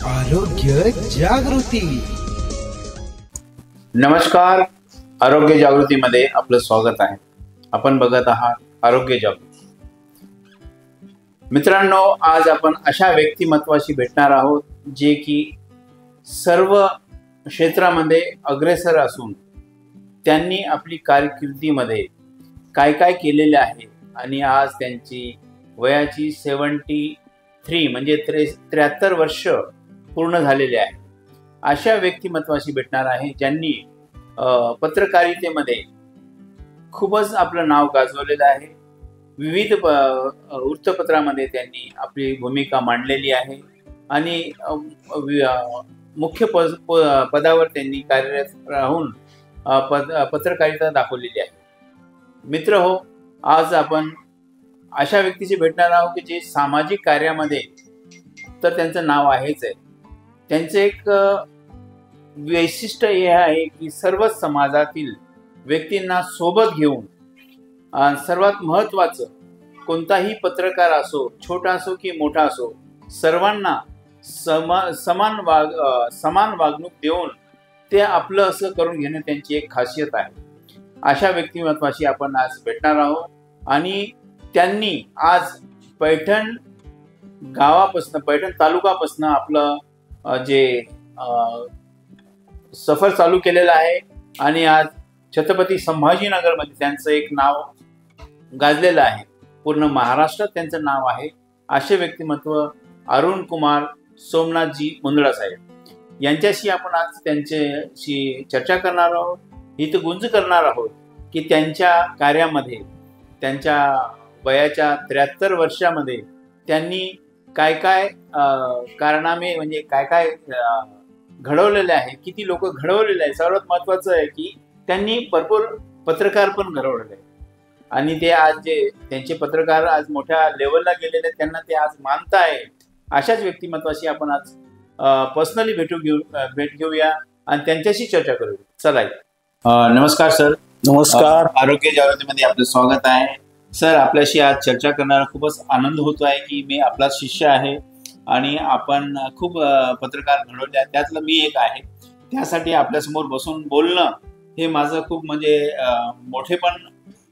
आरोग्य जागृती. नमस्कार, आरोग्य जागृतीमध्ये आपलं स्वागत आहे. आपण बघत आहात आरोग्य जागृती. मित्रांनो, आज आपण अशा व्यक्तिमत्वाशी भेटणार आहोत जे की सर्व क्षेत्रामध्ये अग्रेसर असून त्यांनी आपली कारकिर्दीमध्ये काय काय केलेले आहे आणि आज त्यांची वयाची 73 म्हणजे 73 वर्ष पूर्ण झालेले आहे. अशा व्यक्तिमत्वाशी भेटणार आहे ज्यांनी पत्रकारितेमध्ये खूपच आपलं नाव गाजवलेलं आहे. विविध वृत्तपत्रामध्ये त्यांनी आपली भूमिका मांडलेली आहे आणि मुख्य पदावर त्यांनी कार्यरत राहून पत्रकारिता दाखवलेली आहे. मित्र हो, आज आपण अशा व्यक्तीशी भेटणार आहोत की जे सामाजिक कार्यामध्ये तर त्यांचं नाव आहेच आहे. त्यांचे एक वैशिष्ट्य हे आहे की सर्वच समाजातील व्यक्तींना सोबत घेऊन सर्वात महत्त्वाचं कोणताही पत्रकार असो, छोटा असो की मोठा असो, सर्वांना समान वागणूक देऊन ते आपलं असं करून घेणं त्यांची एक खासियत आहे. अशा व्यक्तिमत्वाशी आपण आज भेटणार आहोत आणि त्यांनी आज पैठण गावापासून, पैठण तालुकापासून आपलं जे सफर चालू केलेलं आहे आणि आज छत्रपती संभाजीनगरमध्ये त्यांचं एक नाव गाजलेलं आहे. पूर्ण महाराष्ट्रात त्यांचं नाव आहे. असे व्यक्तिमत्व अरुण कुमार सोमनाथजी मुंदडा साहेब यांच्याशी आपण आज त्यांच्याशी चर्चा करणार आहोत. इथं गुंज करणार आहोत की त्यांच्या कार्यामध्ये, त्यांच्या वयाच्या 73 वर्षामध्ये त्यांनी काय काय कारनामे म्हणजे काय काय घडवलेले आहे, किती लोक घडवलेले आहे. सर्वात महत्त्वाचं आहे की त्यांनी भरपूर पत्रकार पण घडवलेले आहे आणि ते आज जे त्यांचे पत्रकार आज मोठ्या लेवलला गेलेले आहेत, त्यांना ते आज मानताय. अशाच व्यक्तिमत्वाशी आपण आज पर्सनली भेट घेऊया आणि त्यांच्याशी चर्चा करूया. चला. नमस्कार सर. नमस्कार. आरोग्य जागृतीमध्ये आपलं स्वागत आहे. सर, आपल्याशी आज चर्चा करण्याला खूपच आनंद होतो आहे की मी आपला शिष्य आहे आणि आपण खूप पत्रकार घडवले आहेत, त्यातलं मी एक आहे. त्यासाठी आपल्यासमोर बसून बोलणं हे माझं खूप म्हणजे मोठेपण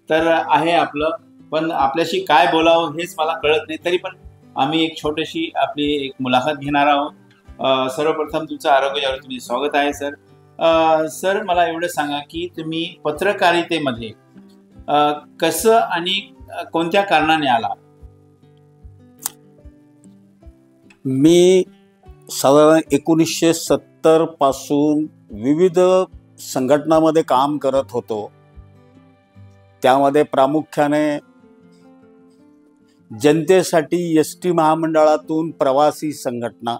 तर आहे आपलं, पण आपल्याशी काय बोलावं हेच मला कळत नाही. तरी पण आम्ही एक छोटीशी आपली एक मुलाखत घेणार आहोत. सर्वप्रथम तुमचं आरोग्य जागृतीमध्ये स्वागत आहे सर. सर, मला एवढं सांगा की तुम्ही पत्रकारितेमध्ये कसं आणि कोणत्या कारणाने आला? मी साधारण 1970 पासून विविध संघटनामध्ये काम करत होतो. त्यामध्ये प्रामुख्याने जनतेसाठी एसटी महामंडळातून प्रवासी संघटना,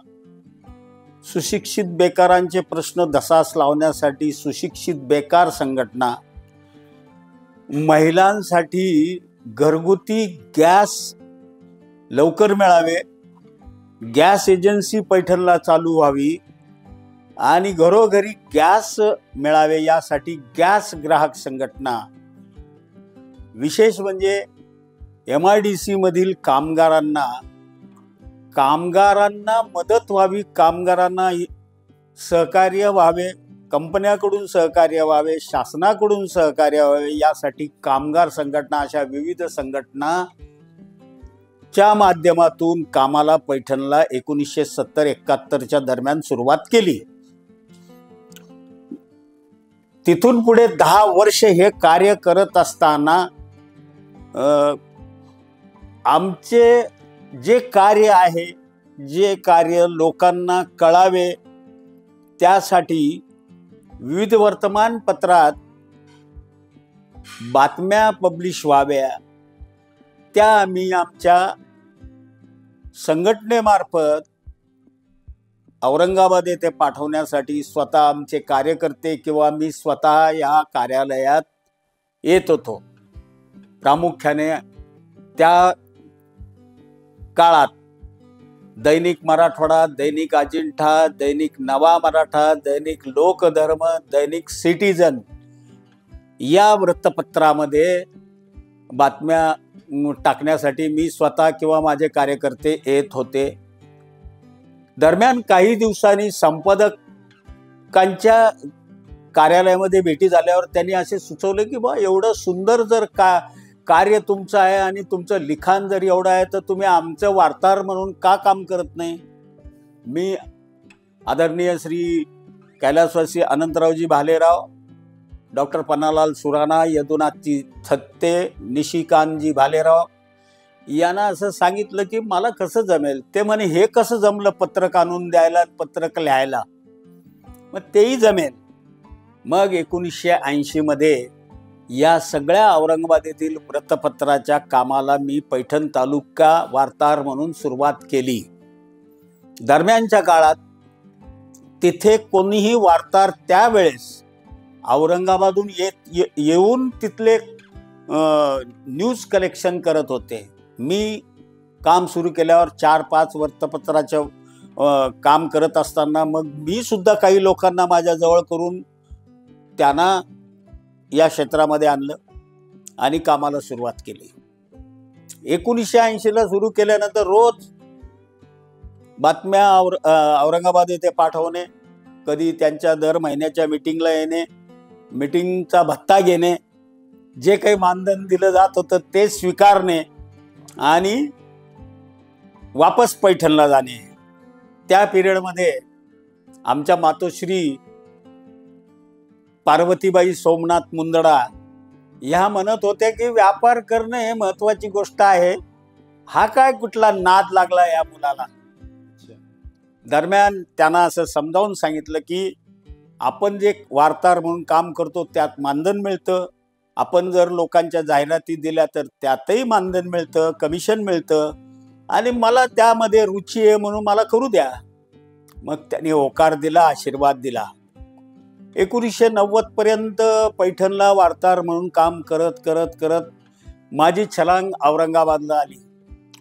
सुशिक्षित बेकारांचे प्रश्न धसास लावण्यासाठी सुशिक्षित बेकार संघटना, महिलांसाठी घरगुती गॅस लवकर मिळावे, गॅस एजन्सी पैठणला चालू व्हावी आणि घरोघरी गॅस मिळावे यासाठी गॅस ग्राहक संघटना, विशेष म्हणजे MIDC मधील कामगारांना मदत व्हावी, कामगारांना सहकार्य व्हावे, कंपन्याकडून सहकार्य व्हावे, शासनाकडून सहकार्य व्हावे यासाठी कामगार संघटना, अशा विविध संघटनाच्या माध्यमातून कामाला पैठणला 1970-71 दरम्यान सुरुवात केली. तिथून पुढे 10 वर्ष हे कार्य करत असताना आमचे जे कार्य आहे, जे कार्य लोकांना कळावे त्यासाठी विविध वर्तमानपत्रात बातम्या पब्लिश व्हाव्या, त्या आम्ही आमच्या संघटनेमार्फत औरंगाबाद येथे पाठवण्यासाठी स्वतः आमचे कार्यकर्ते किंवा मी स्वतः या कार्यालयात येत होतो. प्रामुख्याने त्या काळात दैनिक मराठवाडा, दैनिक अजिंठा, दैनिक नवा मराठा, दैनिक लोकधर्म, दैनिक सिटीजन या वृत्तपत्रामध्ये बातम्या टाकण्यासाठी मी स्वतः किंवा माझे कार्यकर्ते येत होते. दरम्यान काही दिवसांनी संपादकांच्या कार्यालयामध्ये भेटी झाल्यावर त्यांनी असे सुचवले की बा एवढं सुंदर जर कार्य तुमचं आहे आणि तुमचं लिखाण जर एवढं आहे तर तुम्ही आमचं वार्ताहर म्हणून का काम करत नाही. मी आदरणीय श्री कैलासवासी अनंतरावजी भालेराव, डॉक्टर पन्नालाल सुराणा, यदुनाथजी थत्ते, निशिकांतजी भालेराव यांना असं सांगितलं की मला कसं जमेल. ते म्हणे हे कसं जमलं पत्रक आणून द्यायला, पत्रक लिहायला. मग तेही जमेल. मग 1980 मध्ये या सगळ्या औरंगाबाद येथील वृत्तपत्राच्या कामाला मी पैठण तालुका वार्ताहर म्हणून सुरुवात केली. दरम्यानच्या काळात तिथे कोणीही वार्ताहर त्यावेळेस औरंगाबादहून येऊन तिथले न्यूज कलेक्शन करत होते. मी काम सुरू केल्यावर 4-5 वृत्तपत्राचं काम करत असताना मग मी सुद्धा काही लोकांना माझ्या जवळ करून त्यांना या क्षेत्रामध्ये आणलं आणि कामाला सुरुवात केली. 1980ला सुरू केल्यानंतर रोज बातम्या औरंगाबाद येथे पाठवणे, कधी त्यांच्या दर महिन्याच्या मीटिंगला येणे, मीटिंगचा भत्ता घेणे, जे काही मानधन दिलं जात होतं ते स्वीकारणे आणि वापस पैठणला जाणे. त्या पिरियडमध्ये आमच्या मातोश्री पार्वतीबाई सोमनाथ मुंदडा ह्या म्हणत होत्या की व्यापार करणं हे महत्वाची गोष्ट आहे, हा काय कुठला नाद लागला या मुलाला. दरम्यान त्यांना असं समजावून सांगितलं की आपण जे वार्ताहर म्हणून काम करतो त्यात मानधन मिळतं, आपण जर लोकांच्या जाहिराती दिल्या तर त्यातही मानधन मिळतं, कमिशन मिळतं आणि मला त्यामध्ये रुची आहे म्हणून मला करू द्या. मग त्यांनी होकार दिला, आशीर्वाद दिला. 1990 पर्यंत पैठणला वार्ताहर म्हणून काम करत करत करत माझी छलांग औरंगाबादला आली.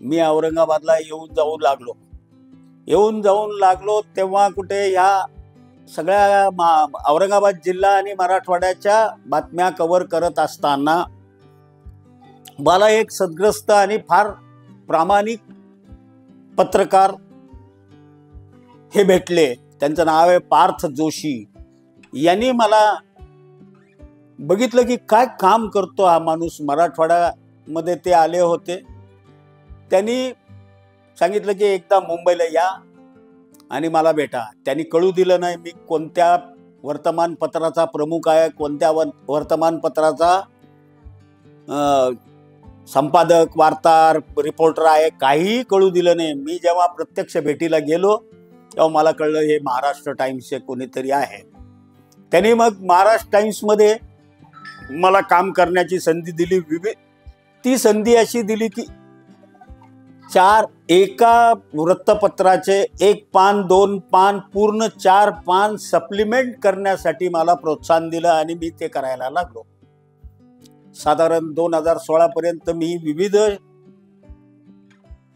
मी औरंगाबादला येऊन जाऊन लागलो तेव्हा कुठे ह्या सगळ्या औरंगाबाद जिल्हा आणि मराठवाड्याच्या बातम्या कव्हर करत असताना मला एक सद्ग्रस्त आणि फार प्रामाणिक पत्रकार हे भेटले. त्यांचं नाव आहे पार्थ जोशी. यांनी मला बघितलं की काय काम करतो हा माणूस. मराठवाड्यामध्ये ते आले होते. त्यांनी सांगितलं की एकदा मुंबईला या आणि मला भेटा. त्यांनी कळू दिलं नाही मी कोणत्या वर्तमानपत्राचा प्रमुख आहे, कोणत्या वर्तमानपत्राचा संपादक, वार्ताहर, रिपोर्टर आहे, काहीही कळू दिलं नाही. मी जेव्हा प्रत्यक्ष भेटीला गेलो तेव्हा मला कळलं हे महाराष्ट्र टाइम्सचे कोणीतरी आहे. त्यांनी मग महाराष्ट्र टाइम्समध्ये मला काम करण्याची संधी दिली. ती संधी अशी दिली की एका वृत्तपत्राचे 1 पान 2 पान पूर्ण 4 पान सप्लिमेंट करण्यासाठी मला प्रोत्साहन दिलं आणि मी ते करायला लागलो. साधारण 2016 पर्यंत मी विविध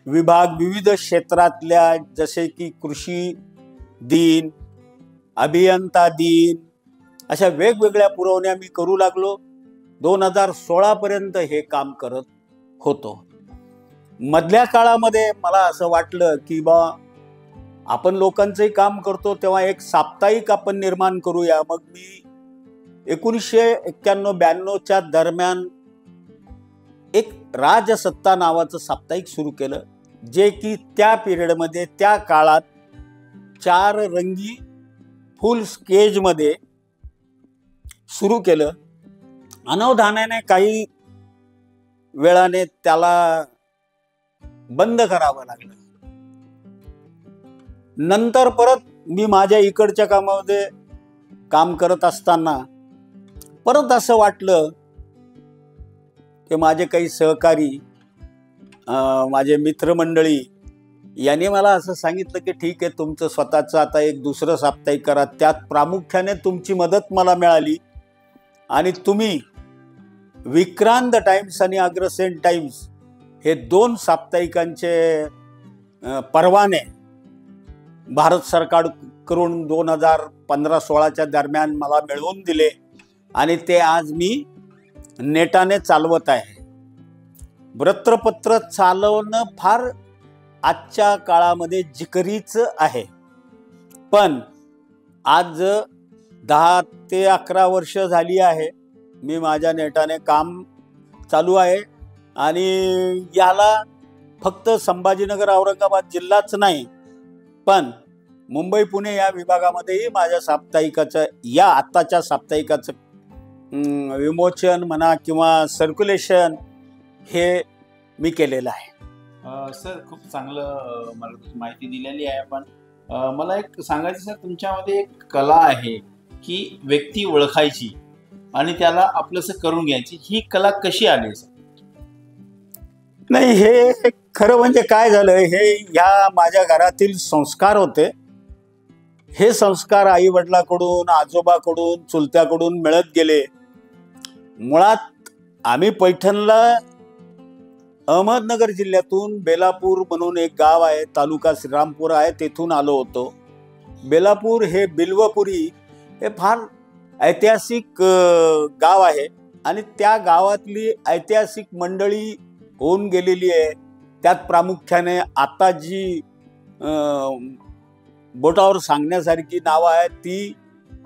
विभाग, विविध क्षेत्रातल्या जसे की कृषी दिन, अभियंता दिन अशा वेगवेगळ्या पुरवण्या मी करू लागलो. 2016 पर्यंत हे काम करत होतो. मधल्या काळामध्ये मला असं वाटलं की आपण लोकांचंही काम करतो तेव्हा एक साप्ताहिक आपण निर्माण करूया. मग मी 1991-92च्या दरम्यान एक राजसत्ता नावाचं साप्ताहिक सुरू केलं, जे की त्या पिरियडमध्ये त्या काळात 4 रंगी फुल स्केजमध्ये सुरू केलं. अनवधानाने काही वेळाने त्याला बंद करावं लागलं. नंतर परत मी माझ्या इकडच्या कामामध्ये काम करत असताना परत असं वाटलं की माझे काही सहकारी, माझे मित्रमंडळी यांनी मला असं सांगितलं की ठीक आहे, तुमचं स्वतःचं आता एक दुसरं साप्ताहिक करा. त्यात प्रामुख्याने तुमची मदत मला मिळाली आणि तुम्ही विक्रांत टाइम्स आणि अग्रसेन टाइम्स हे 2 साप्ताहिकांचे परवाने भारत सरकारकडून 2015-16च्या दरम्यान मला मिळवून दिले आणि ते आज मी नेटाने चालवत आहे. वृत्तपत्र चालवणं फार आजच्या काळामध्ये जिकरीच आहे. पण आज 10 ते 11 वर्ष झाली आहे मी माझ्या नेटाने काम चालू आहे. आणि याला फक्त संभाजीनगर औरंगाबाद जिल्हाच नाही, पण मुंबई पुणे या विभागामध्येही माझ्या साप्ताहिकाचं, या आत्ताच्या साप्ताहिकाचं विमोचन म्हणा किंवा सर्क्युलेशन हे मी केलेलं आहे. सर, खूप चांगलं मला तुमची माहिती दिलेली आहे. पण मला एक सांगायचं सर, तुमच्यामध्ये एक कला आहे की व्यक्ती ओळखायची आणि त्याला आपलंसं करून घ्यायची. ही कला कशी आली सर? नाही, हे खरं म्हणजे काय झालं, हे ह्या माझ्या घरातील संस्कार होते. हे संस्कार आई वडिलांकडून, आजोबाकडून, चुलत्याकडून मिळत गेले. मुळात आम्ही पैठणला अहमदनगर जिल्ह्यातून बेलापूर म्हणून एक गाव आहे, तालुका श्रीरामपूर आहे, तेथून आलो होतो. बेलापूर हे बिल्वपुरी हे फार ऐतिहासिक गाव आहे आणि त्या गावातली ऐतिहासिक मंडळी होऊन गेलेली आहे. त्यात प्रामुख्याने आता जी बोटावर सांगण्यासारखी नावं आहेत ती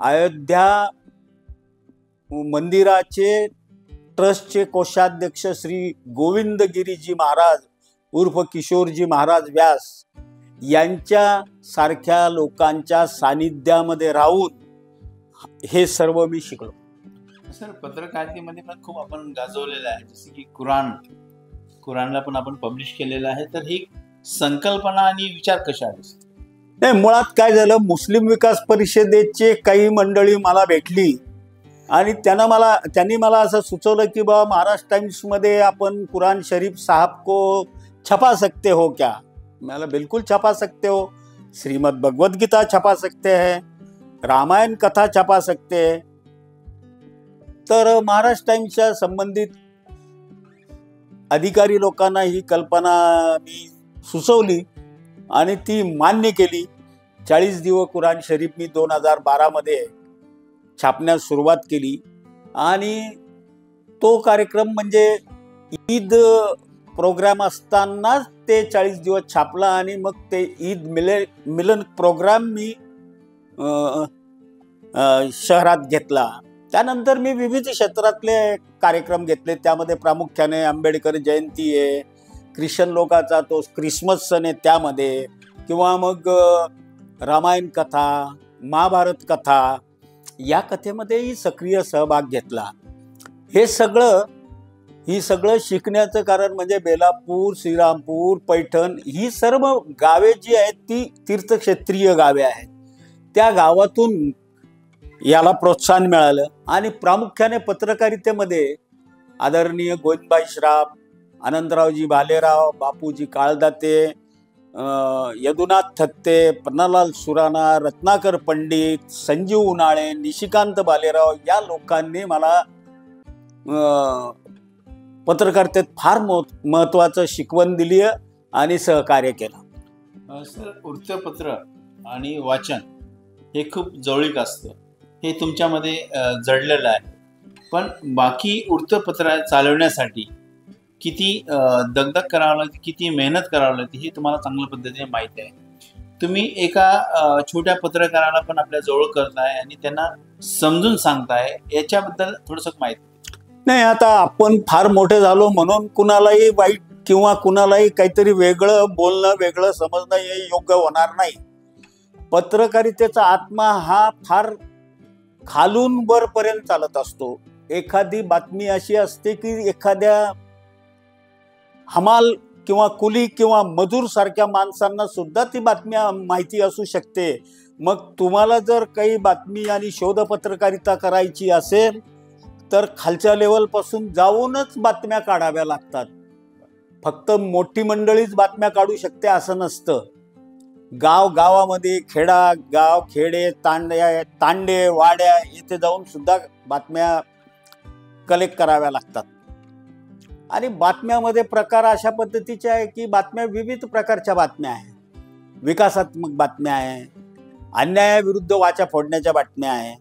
अयोध्या मंदिराचे ट्रस्टचे कोषाध्यक्ष श्री गोविंदगिरीजी महाराज उर्फ किशोरजी महाराज व्यास यांच्या सारख्या लोकांच्या सानिध्यामध्ये राहून हे सर्व मी शिकलो. सर, पत्रकारितेमध्ये पण खूप आपण गाजवलेलं आहे, जसे की कुराणला पण आपण पब्लिश केलेलं आहे. तर ही संकल्पना आणि विचार कशा आले? नाही, मुळात काय झालं, मुस्लिम विकास परिषदेचे काही मंडळी मला भेटली आणि त्यांनी मला असं सुचवलं की बाबा महाराष्ट्र टाइम्समध्ये आपण कुरान शरीफ साहब को छपा सकते हो क्या? मला बिल्कुल छपा सकते हो. श्रीमद् भगवद गीता छपा सकते हैं, रामायण कथा छपा सकते हैं. तर महाराष्ट्र टाइम्सच्या संबंधित अधिकारी लोकांना ही कल्पना मी सुचवली आणि ती मान्य केली. 40 दिवस कुराण शरीफ मी 2012 मध्ये छापण्यास सुरुवात केली आणि तो कार्यक्रम म्हणजे ईद प्रोग्राम असतानाच ते 40 दिवस छापला आणि मग ते ईद मिलन प्रोग्राम मी शहरात घेतला. त्यानंतर मी विविध क्षेत्रातले कार्यक्रम घेतले. त्यामध्ये प्रामुख्याने आंबेडकर जयंती आहे, ख्रिश्चन लोकांचा तो क्रिसमस सण आहे त्यामध्ये, किंवा मग रामायण कथा, महाभारत कथा या कथेमध्येही सक्रिय सहभाग घेतला. हे सगळं शिकण्याचं कारण म्हणजे बेलापूर, श्रीरामपूर, पैठण ही सर्व गावे जी आहेत ती तीर्थक्षेत्रीय गावे आहेत. त्या गावातून याला प्रोत्साहन मिळालं आणि प्रामुख्याने पत्रकारितेमध्ये आदरणीय गोविंदभाई श्राफ, आनंदरावजी भालेराव, बापूजी काळदाते, यदुनाथ थत्ते, पन्नालाल सुराणा, रत्नाकर पंडित, संजीव उन्हाळे, निशिकांत भालेराव या लोकांनी मला पत्रकारितेत फार महत्त्वाचं शिकवण दिली आणि सहकार्य केलं. सर, वृत्तपत्र आणि वाचन हे खूप जवळीक असतं, हे तुमच्यामध्ये जडलेलं आहे. पण बाकी वृत्तपत्र चालवण्यासाठी किती दगदग करावं लागते, किती मेहनत करावं लागते हे तुम्हाला चांगल्या पद्धतीने माहीत आहे. तुम्ही एका छोट्या पत्रकाराला पण आपल्या जवळ करताय आणि त्यांना समजून सांगताय, याच्याबद्दल थोडंसं माहिती. नाही, आता आपण फार मोठे झालो म्हणून कुणालाही वाईट किंवा कुणालाही काहीतरी वेगळं बोलणं, वेगळं समजणं हे योग्य होणार नाही. पत्रकारितेचा आत्मा हा फार खालून वरपर्यंत चालत असतो. एखादी बातमी अशी असते की एखाद्या हमाल किंवा कुली किंवा मजूर सारख्या माणसांना सुद्धा ती बातमी माहिती असू शकते. मग तुम्हाला जर काही बातमी आणि शोध पत्रकारिता करायची असेल तर खालच्या लेवलपासून जाऊनच बातम्या काढाव्या लागतात. फक्त मोठी मंडळीच बातम्या काढू शकते असं नसतं. गावामध्ये गाव खेडे तांडे वाड्या येथे जाऊन सुद्धा बातम्या कलेक्ट कराव्या लागतात. आणि बातम्यामध्ये प्रकार अशा पद्धतीचे आहे की बातम्या विविध प्रकारच्या बातम्या आहे. विकासात्मक बातम्या आहे, अन्यायाविरुद्ध वाचा फोडण्याच्या बातम्या आहे,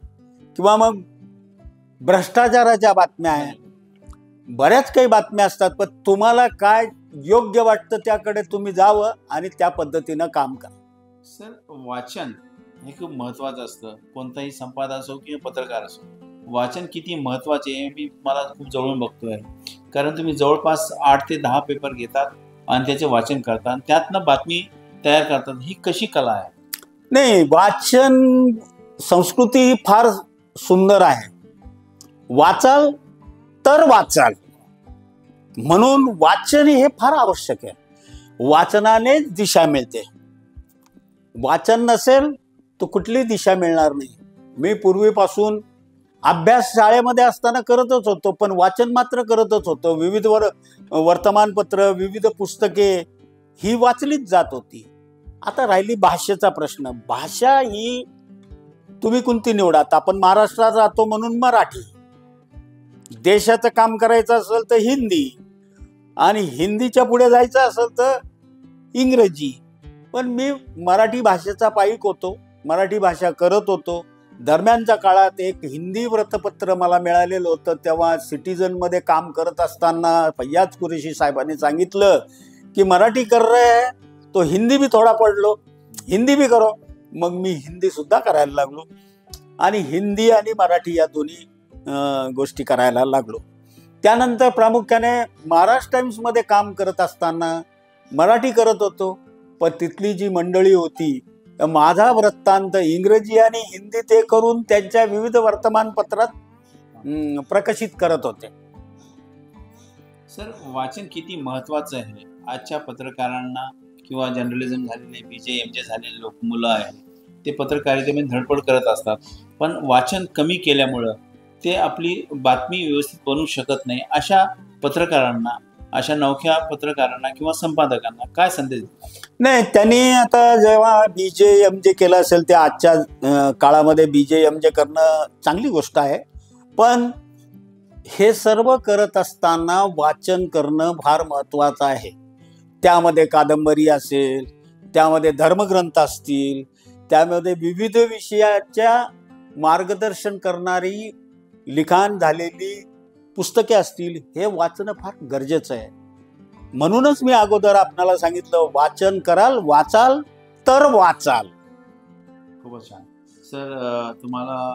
किंवा मग भ्रष्टाचाराच्या बातम्या आहे. बऱ्याच काही बातम्या असतात, पण तुम्हाला काय योग्य वाटतं त्याकडे तुम्ही जावं आणि त्या पद्धतीनं काम करा. सर, वाचन हे खूप महत्वाचं असतं. कोणताही संपादक असो किंवा पत्रकार असो, वाचन किती महत्वाचे आहे मी मला खूप जवळून बघतोय. कारण तुम्ही जवळपास 8 ते 10 पेपर घेतात आणि त्याचे वाचन करतात आणि त्यातनं बातमी तयार करतात. ही कशी कला आहे? नाही, वाचन संस्कृती ही फार सुंदर आहे. वाचाल तर वाचाल, म्हणून वाचन हे फार आवश्यक आहे. वाचनाने दिशा मिळते. वाचन नसेल तर कुठली दिशा मिळणार नाही. मी पूर्वीपासून अभ्यास शाळेमध्ये असताना करतच होतो, पण वाचन मात्र करतच होतो. विविध वर्तमानपत्र, विविध पुस्तके ही वाचलीच जात होती. आता राहिली भाषेचा प्रश्न. भाषा ही तुम्ही कोणती निवडात. आपण महाराष्ट्रात राहतो म्हणून मराठी, देशाचं काम करायचं असेल तर हिंदी, आणि हिंदीच्या पुढे जायचं असेल तर इंग्रजी. पण मी मराठी भाषेचा पाईक होतो, मराठी भाषा करत होतो. दरम्यानच्या काळात एक हिंदी वृत्तपत्र मला मिळालेलं होतं. तेव्हा सिटीजनमध्ये काम करत असताना फैयाज कुरेशी साहेबांनी सांगितलं की मराठी कर रहे हैं तो हिंदी भी थोडा पढ़ लो, हिंदी भी करो. मग मी हिंदी सुद्धा करायला लागलो आणि हिंदी आणि मराठी या दोन्ही गोष्टी करायला लागलो. त्यानंतर प्रामुख्याने महाराष्ट्र टाइम्समध्ये काम करत असताना मराठी करत होतो, पण तिथली जी मंडळी होती माझा वृत्तांत इंग्रजी आणि हिंदी ते करून त्यांच्या विविध वर्तमानपत्रात प्रकाशित करत होते. सर, वाचन किती महत्वाचं आहे आजच्या पत्रकारांना किंवा जर्नलिझम झालेले BJ MJ झालेले लोक मुलं आहेत, ते पत्रकारितेमध्ये धडपड करत असतात, पण वाचन कमी केल्यामुळं ते आपली बातमी व्यवस्थित बनवू शकत नाही. अशा पत्रकारांना, अशा नवख्या पत्रकारांना किंवा संपादकांना काय संदेश देतात? नाही, त्यांनी आता जेव्हा BJ MJ केलं असेल ते आजच्या काळामध्ये BJ MJ करणं चांगली गोष्ट आहे, पण हे सर्व करत असताना वाचन करणं फार महत्वाचं आहे. त्यामध्ये कादंबरी असेल, त्यामध्ये धर्मग्रंथ असतील, त्यामध्ये विविध विषयाच्या मार्गदर्शन करणारी लिखाण झालेली पुस्तके असतील, हे वाचणं फार गरजेचं आहे. म्हणूनच मी अगोदर आपल्याला सांगितलं, वाचन कराल, वाचाल तर वाचाल. खूपच छान. सर, तुम्हाला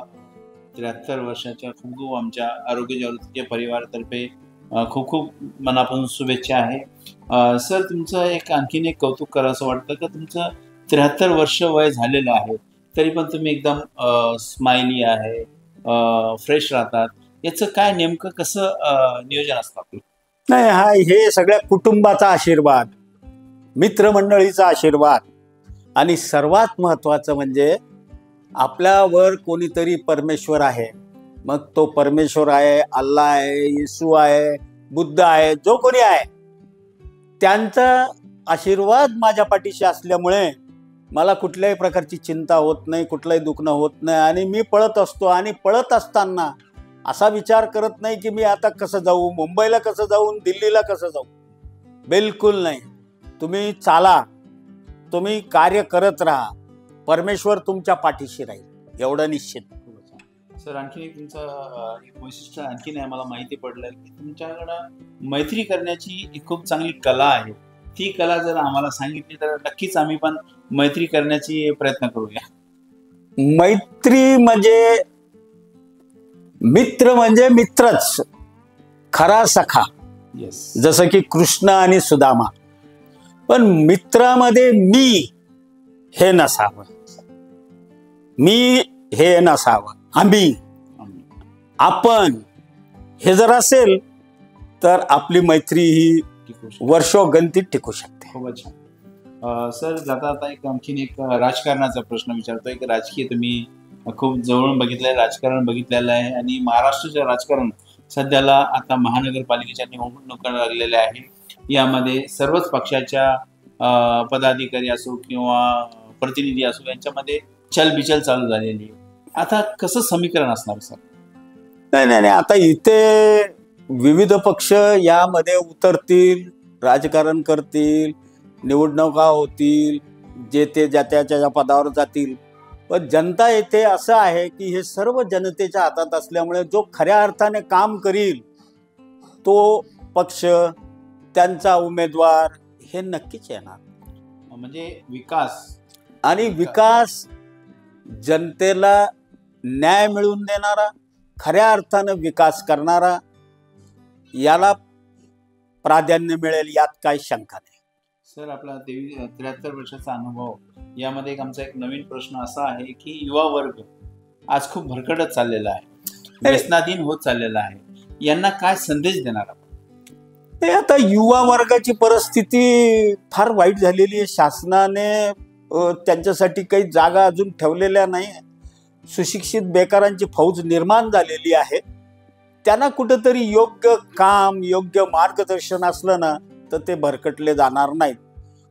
73 वर्षाच्या खूप खूप आमच्या आरोग्य जागृतीच्या परिवारातर्फे खूप खूप मनापासून शुभेच्छा आहे. सर, तुमचं आणखीन एक कौतुक करावं वाटतं का तुमचं 73 वर्ष वय झालेलं आहे, तरी पण तुम्ही एकदम स्माइली आहे, फ्रेश राहतात. याचं काय नेमकं कसं नियोजन असतं आपलं? नाही, हे सगळ्या कुटुंबाचा आशीर्वाद, मित्रमंडळीचा आशीर्वाद, आणि सर्वात महत्वाचं म्हणजे आपल्यावर कोणीतरी परमेश्वर आहे. मग तो परमेश्वर आहे, अल्लाह आहे, येशू आहे, बुद्ध आहे, जो कोणी आहे, त्यांचा आशीर्वाद माझ्या पाठीशी असल्यामुळे मला कुठल्याही प्रकारची चिंता होत नाही, कुठलंही दुखणं होत नाही. आणि मी पळत असतो, आणि पळत असताना असा विचार करत नाही की मी आता कसं जाऊ, मुंबईला कसं जाऊ, दिल्लीला कसं जाऊ. बिलकुल नाही. तुम्ही चाला, तुम्ही कार्य करत राहा, परमेश्वर तुमच्या पाठीशी राहील, एवढं निश्चित. सर, आणखी एक तुमचं एक वैशिष्ट्य आणखीन आहे, मला माहिती पडलं की तुमच्याकडं मैत्री करण्याची खूप चांगली कला आहे. ती कला जर आम्हाला सांगितली तर नक्कीच आम्ही पण मैत्री करण्याची प्रयत्न करूया. मैत्री म्हणजे मित्र म्हणजे मित्रच, खरा सखा. येस. जसं की कृष्ण आणि सुदामा. पण मित्रामध्ये मी हे नसावं, मी हे नसावं, आम्ही, आपण हे जर असेल तर आपली मैत्री ही वर्षोगणतीत टिकू शकते. खूपच छान. सर, जाता आणखीन एक राजकारणाचा प्रश्न विचारतो. एक राजकीय तुम्ही खूप जवळून बघितलंय, राजकारण बघितलेलं आहे, आणि महाराष्ट्राचं राजकारण सध्याला आता महानगरपालिकेच्या निवडणुका लागलेल्या आहे. यामध्ये सर्वच पक्षाच्या पदाधिकारी असो किंवा प्रतिनिधी असो यांच्यामध्ये चलबिचल चालू झालेली आहे. आता कसं समीकरण असणार सर? नाही, आता इथे विविध पक्ष यामध्ये उतरतील, राजकारण करतील, निवडणुका होतील, जे ते ज्या पदावर जातील. पण जनता येथे असं आहे की हे सर्व जनतेच्या हातात असल्यामुळे जो खऱ्या अर्थाने काम करील तो पक्ष, त्यांचा उमेदवार हे नक्कीच येणार. म्हणजे विकास आणि विकास जनतेला न्याय मिळवून देणारा, खऱ्या अर्थानं विकास करणारा, याला प्राधान्य मिळेल यात काही शंका नाही. सर, आपला 73 वर्षाचा अनुभव यामध्ये आमचा एक नवीन प्रश्न असा आहे की युवा वर्ग आज खूप भरकटत चाललेला आहे, व्यसनाधीन होत चाललेला आहे, यांना काय संदेश देणार आपण? ते आता युवा वर्गाची परिस्थिती फार वाईट झालेली आहे. शासनाने त्यांच्यासाठी काही जागा अजून ठेवलेल्या नाही. सुशिक्षित बेकारांची फौज निर्माण झालेली आहे. त्यांना कुठेतरी योग्य काम, योग्य मार्गदर्शन असलं ना तर ते भरकटले जाणार नाहीत.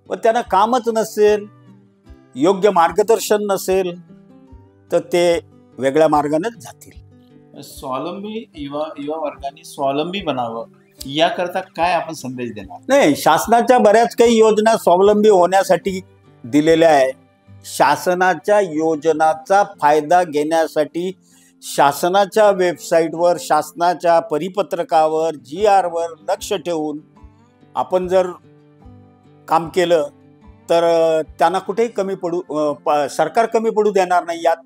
व त्यांना कामच नसेल, योग्य मार्गदर्शन नसेल तर ते वेगळ्या मार्गानेच जातील. स्वावलंबी युवा वर्गाने स्वावलंबी बनावं याकरता काय आपण संदेश देणार? नाही, शासनाच्या बऱ्याच काही योजना स्वावलंबी होण्यासाठी दिलेल्या आहे. शासनाच्या योजनाचा फायदा घेण्यासाठी शासनाच्या वेबसाईटवर, शासनाच्या परिपत्रकावर, GR वर लक्ष ठेवून आपण जर काम केलं तर त्यांना कुठेही सरकार कमी पडू देणार नाही, यात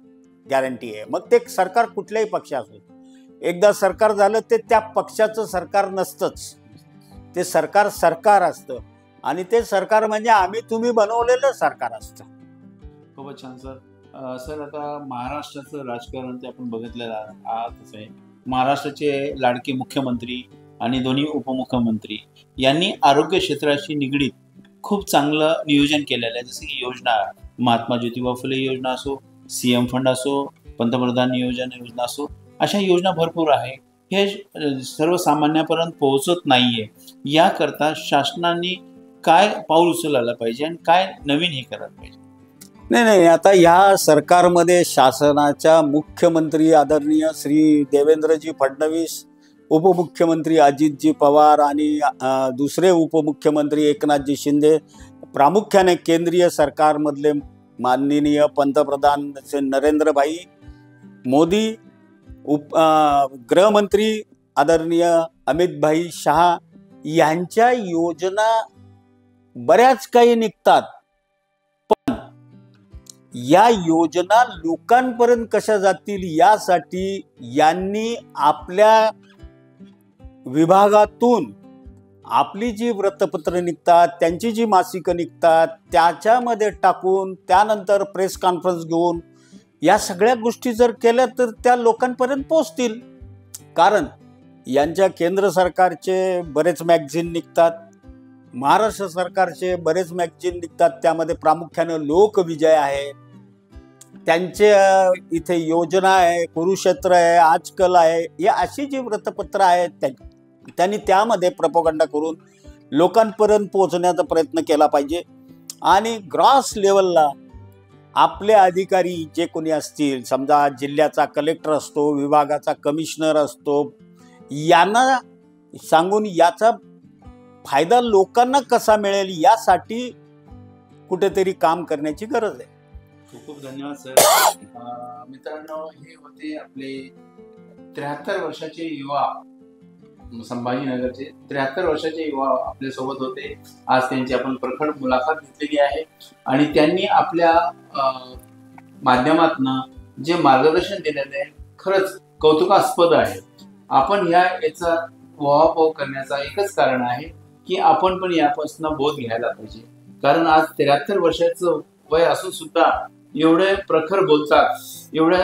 गॅरंटी आहे. मग ते सरकार कुठल्याही पक्ष असो, एकदा सरकार झालं ते त्या पक्षाचं सरकार नसतंच. ते सरकार असतं आणि ते सरकार म्हणजे आम्ही तुम्ही बनवलेलं सरकार असतं. खूपच छान सर. सर, आता महाराष्ट्राचं राजकारण ते आपण बघितलेलं आहातच आहे. महाराष्ट्राचे लाडके मुख्यमंत्री आणि दोन्ही उपमुख्यमंत्री यांनी आरोग्य क्षेत्राशी निगडीत खूप चांगलं नियोजन केलेलं आहे. जसं की योजना, महात्मा ज्योतिबा फुले योजना असो, CM फंड असो, पंतप्रधान नियोजन योजना असो, अशा योजना भरपूर आहे. हे सर्वसामान्यापर्यंत पोहोचत नाहीये. याकरता शासनाने काय पाऊल उचलायला पाहिजे आणि काय नवीन हे करायला पाहिजे? नाही, आता या सरकारमध्ये शासनाच्या मुख्यमंत्री आदरणीय श्री देवेंद्रजी फडणवीस, उपमुख्यमंत्री अजितजी पवार आणि दुसरे उपमुख्यमंत्री एकनाथजी शिंदे, प्रामुख्याने केंद्रीय सरकारमधले माननीय पंतप्रधान नरेंद्रभाई मोदी, गृहमंत्री आदरणीय अमितभाई शहा यांच्या योजना बऱ्याच काही निघतात. पण या योजना लोकांपर्यंत कशा जातील यासाठी यांनी आपल्या विभागातून आपली जी वृत्तपत्र निघतात, त्यांची जी मासिकं निघतात, त्याच्यामध्ये टाकून त्यानंतर प्रेस कॉन्फरन्स घेऊन या सगळ्या गोष्टी जर केल्या तर त्या लोकांपर्यंत पोहोचतील. कारण यांच्या केंद्र सरकारचे बरेच मॅगझिन निघतात, महाराष्ट्र सरकारचे बरेच मॅगझिन निघतात. त्यामध्ये प्रामुख्यानं लोकविजय आहे, त्यांचे इथे योजना आहे, कुरुक्षेत्र आहे, आजकल आहे, हे अशी जी वृत्तपत्र आहेत त्यांनी त्यामध्ये प्रोपगंडा करून लोकांपर्यंत पोहोचण्याचा प्रयत्न केला पाहिजे. आणि ग्रॉस लेवलला आपले अधिकारी जे कोणी असतील, समजा जिल्ह्याचा कलेक्टर असतो, विभागाचा कमिशनर असतो, यांना सांगून याचा फायदा लोकांना कसा मिळेल यासाठी कुठेतरी काम करण्याची गरज आहे. खूप खूप धन्यवाद सर. मित्रांनो, हे होते आपले 73 वर्षाचे युवा, संभाजीनगरचे 73 वर्षाचे युवा आपल्या सोबत होते. आज त्यांची आपण प्रखर मुलाखत घेतलेली आहे आणि त्यांनी आपल्या माध्यमातून जे मार्गदर्शन दिलेलं आहे खरंच कौतुकास्पद आहे. आपण याचा वाहवाह करण्याचा एकच कारण आहे की आपण पण यापासून बोध घ्यायला पाहिजे. कारण आज 73 वर्षाचं वय असून सुद्धा एवढे प्रखर बोलतात, एवढे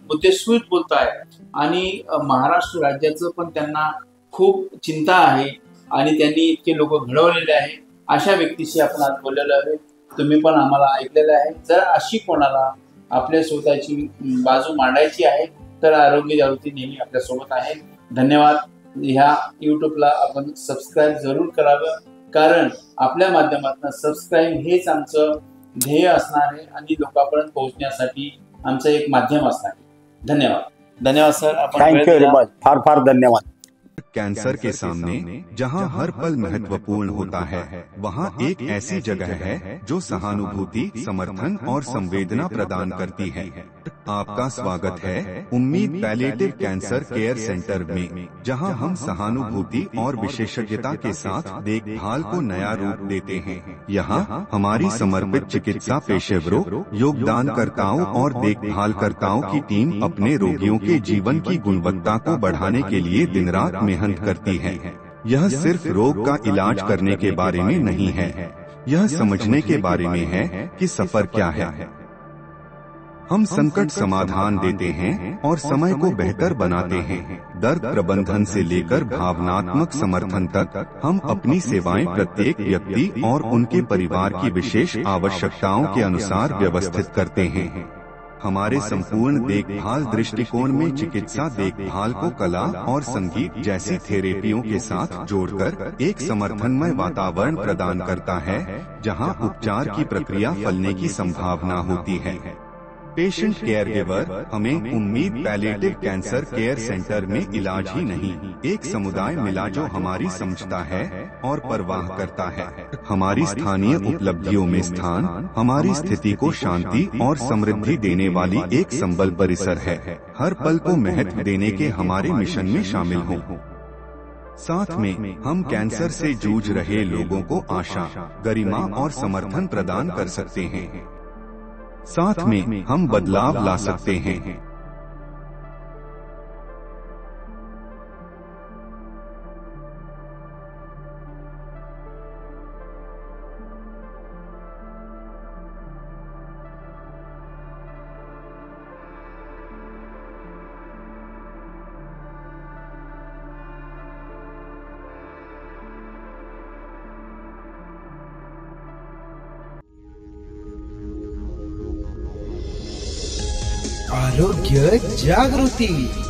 मुद्देसूद बोलतायत आणि महाराष्ट्र राज्याचं पण त्यांना खूप चिंता आहे आणि त्यांनी इतके लोक घडवलेले आहे. अशा व्यक्तीशी आपण आज बोललेलो आहे. तुम्ही पण आम्हाला ऐकलेलं आहे. जर अशी कोणाला आपल्या स्वतःची बाजू मांडायची आहे तर आरोग्य जागृती नेहमी आपल्या सोबत आहे. धन्यवाद. ह्या युट्यूबला आपण सबस्क्राईब जरूर करावं, कारण आपल्या माध्यमातून सबस्क्राईब हेच आमचं ध्येय असणार आहे आणि लोकांपर्यंत पोहोचण्यासाठी आमचं एक माध्यम असणार आहे. धन्यवाद. धन्यवाद सर. आपण थँक्यू व्हेरी मच. फार फार धन्यवाद. कैंसर के सामने जहां हर पल महत्वपूर्ण होता है, वहां एक ऐसी जगह है जो सहानुभूति, समर्थन और संवेदना प्रदान करती है। आपका स्वागत है उम्मीद पैलिएटिव कैंसर केयर सेंटर में, जहां हम सहानुभूति और विशेषज्ञता के साथ देखभाल को नया रूप देते हैं। यहां हमारी समर्पित चिकित्सा पेशेवरों, योगदानकर्ताओं और देखभालकर्ताओं की टीम अपने रोगियों के जीवन की गुणवत्ता को बढ़ाने के लिए दिन रात मेहनत करती है। यह सिर्फ रोग का इलाज करने के बारे में नहीं है, यह समझने के बारे में है कि सफर क्या है। हम संकट समाधान देते हैं और समय को बेहतर बनाते हैं। दर्द प्रबंधन से लेकर भावनात्मक समर्थन तक हम अपनी सेवाएं प्रत्येक व्यक्ति और उनके परिवार की विशेष आवश्यकताओं के अनुसार व्यवस्थित करते हैं। हमारे संपूर्ण देखभाल दृष्टिकोण में चिकित्सा देखभाल को कला और संगीत जैसी थेरेपियों के साथ जोड़कर एक समर्थनमय वातावरण प्रदान करता है, जहां उपचार की प्रक्रिया फलने की संभावना होती है। पेशेंट केयर गिवर हमें उम्मीद पैलिएटिव कैंसर केयर सेंटर में इलाज ही नहीं, एक समुदाय मिला जो हमारी समझता है और परवाह करता है। हमारी स्थानीय उपलब्धियों में स्थान हमारी स्थिति को शांति और समृद्धि देने वाली एक संबल परिसर है। हर पल को महत्व देने के हमारे मिशन में शामिल हों। साथ में हम कैंसर से जूझ रहे लोगों को आशा, गरिमा और समर्थन प्रदान कर सकते हैं। साथ में हम बदलाव ला सकते हैं। आरोग्य जागृती।